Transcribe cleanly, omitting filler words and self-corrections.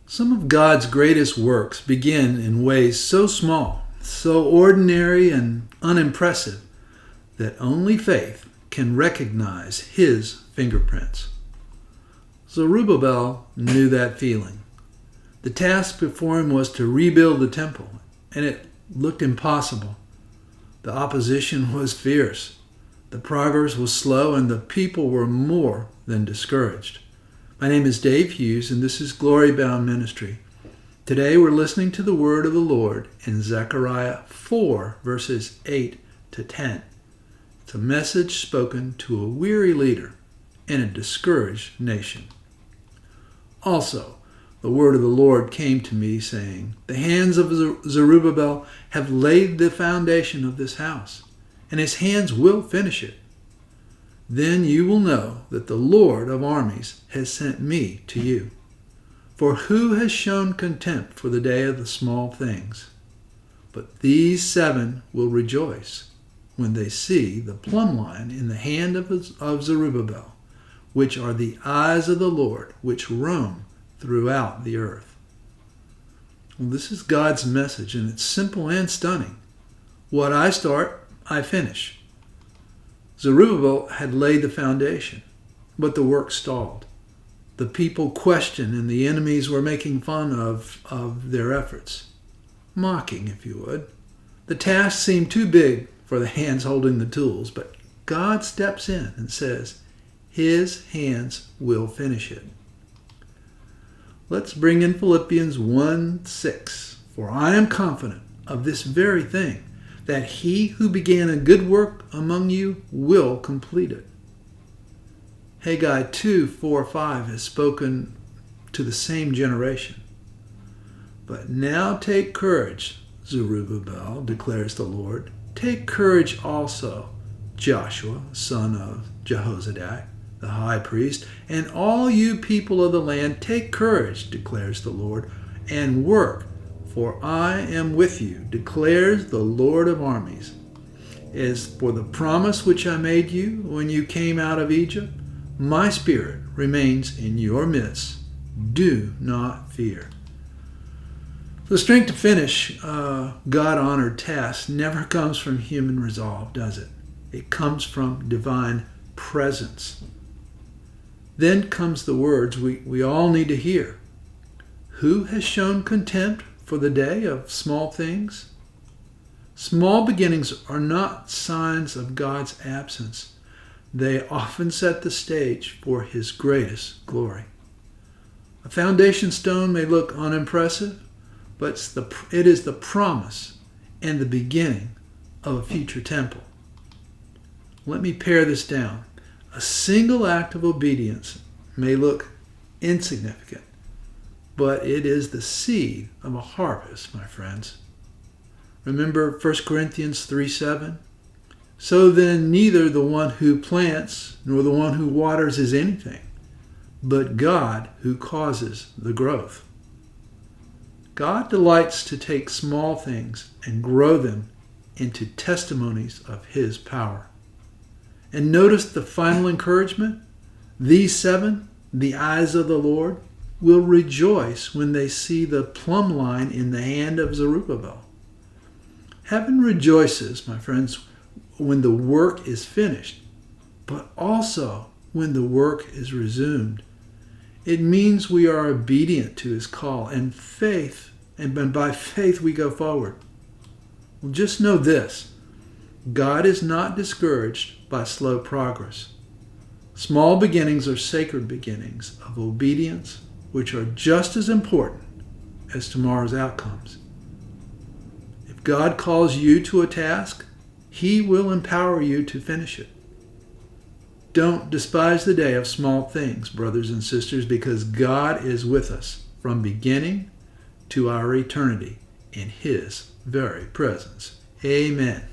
Some of God's greatest works begin in ways so small, so ordinary and unimpressive that only faith can recognize His fingerprints. Zerubbabel knew that feeling. The task before him was to rebuild the temple, and it looked impossible. The opposition was fierce. The progress was slow, and the people were more than discouraged. My name is Dave Hughes, and this is Glory Bound Ministry. Today we're listening to the word of the Lord in Zechariah 4, verses 8 to 10. It's a message spoken to a weary leader in a discouraged nation. Also, the word of the Lord came to me, saying, "The hands of Zerubbabel have laid the foundation of this house, and his hands will finish it. Then you will know that the Lord of armies has sent me to you. For who has shown contempt for the day of the small things? But these 7 will rejoice when they see the plumb line in the hand of Zerubbabel, which are the eyes of the Lord, which roam throughout the earth." Well, this is God's message, and it's simple and stunning. What I start, I finish. Zerubbabel had laid the foundation, but the work stalled. The people questioned, and the enemies were making fun of their efforts. Mocking, if you would. The task seemed too big for the hands holding the tools, but God steps in and says, His hands will finish it. Let's bring in Philippians 1:6. "For I am confident of this very thing, that He who began a good work among you will complete it." Haggai 2:4-5 has spoken to the same generation. "But now take courage, Zerubbabel, declares the Lord. Take courage also, Joshua, son of Jehozadak, the high priest, and all you people of the land, take courage, declares the Lord, and work, for I am with you, declares the Lord of armies. As for the promise which I made you when you came out of Egypt, my spirit remains in your midst. Do not fear." The strength to finish God-honored tasks never comes from human resolve, does it? It comes from divine presence. Then comes the words we all need to hear. Who has shown contempt for the day of small things? Small beginnings are not signs of God's absence. They often set the stage for His greatest glory. A foundation stone may look unimpressive, but it is the promise and the beginning of a future temple. Let me pare this down. A single act of obedience may look insignificant, but it is the seed of a harvest, my friends. Remember 1 Corinthians 3:7? "So then neither the one who plants nor the one who waters is anything, but God who causes the growth." God delights to take small things and grow them into testimonies of His power. And notice the final encouragement. These 7, the eyes of the Lord, will rejoice when they see the plumb line in the hand of Zerubbabel. Heaven rejoices, my friends, when the work is finished, but also when the work is resumed. It means we are obedient to His call, and by faith we go forward. Well, just know this. God is not discouraged by slow progress. Small beginnings are sacred beginnings of obedience, which are just as important as tomorrow's outcomes. If God calls you to a task, He will empower you to finish it. Don't despise the day of small things, brothers and sisters, because God is with us from beginning to our eternity in His very presence. Amen.